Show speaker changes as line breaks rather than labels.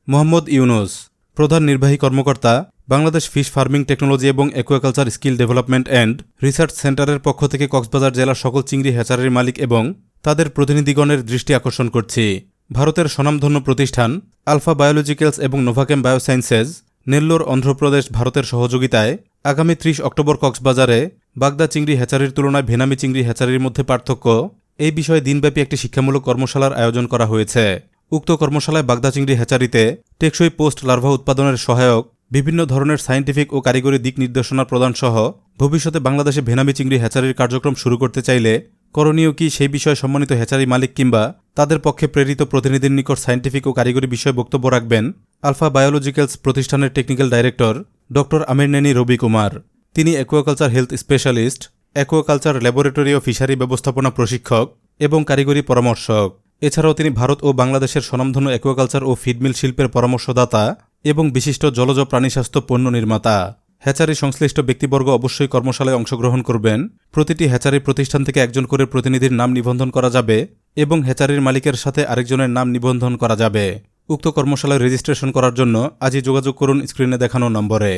মোহাম্মদ ইউনুস, প্রধান নির্বাহী কর্মকর্তা, বাংলাদেশ ফিশ ফার্মিং টেকনোলজি এবং aquaculture skill development and research সেন্টারের পক্ষ থেকে কক্সবাজার জেলার সকল চিংড়ি হ্যাচারির মালিক এবং তাদের প্রতিনিধিগণের দৃষ্টি আকর্ষণ করছি। ভারতের স্বনামধন্য প্রতিষ্ঠান আলফা বায়োলজিক্যালস এবং নোভাকেম বায়োসায়েন্সেস, নেল্লোর, অন্ধ্রপ্রদেশ, ভারতের সহযোগিতায় আগামী 30 অক্টোবর কক্সবাজারে বাগদা চিংড়ি হ্যাচারির তুলনায় ভেনামি চিংড়ি হ্যাচারির মধ্যে পার্থক্য এই বিষয়ে দিনব্যাপী একটি শিক্ষামূলক কর্মশালার আয়োজন করা হয়েছে। উক্ত কর্মশালায় বাগদা চিংড়ি হ্যাচারিতে টেকসই পোস্ট লার্ভা উৎপাদনের সহায়ক বিভিন্ন ধরনের সায়েন্টিফিক ও কারিগরি দিক নির্দেশনা প্রদান সহ ভবিষ্যতে বাংলাদেশে ভেনামি চিংড়ি হ্যাচারির কার্যক্রম শুরু করতে চাইলে করণীয় কি সেই বিষয়ে সম্মানিত হ্যাচারি মালিক কিংবা তাদের পক্ষে প্রেরিত প্রতিনিধির নিকট সায়েন্টিফিক ও কারিগরি বিষয়ে বক্তব্য রাখবেন আলফা বায়োলজিক্যালস প্রতিষ্ঠানের technical director doctor Amirneni Ravi Kumar. তিনি aquaculture health specialist, aquaculture laboratory ও ফিশারি ব্যবস্থাপনা প্রশিক্ষক এবং কারিগরি পরামর্শক। এছাড়াও তিনি ভারত ও বাংলাদেশের স্বনামধন্য অ্যাকুয়াকালচার ও ফিডমিল শিল্পের পরামর্শদাতা এবং বিশিষ্ট জলজ প্রাণীস্বাস্থ্য পণ্য নির্মাতা। হ্যাচারি সংশ্লিষ্ট ব্যক্তিবর্গ অবশ্যই কর্মশালায় অংশগ্রহণ করবেন। প্রতিটি হ্যাচারি প্রতিষ্ঠান থেকে একজন করে প্রতিনিধির নাম নিবন্ধন করা যাবে এবং হ্যাচারির মালিকের সাথে আরেকজনের নাম নিবন্ধন করা যাবে। উক্ত কর্মশালায় রেজিস্ট্রেশন করার জন্য আজই যোগাযোগ করুন স্ক্রিনে দেখানো নম্বরে।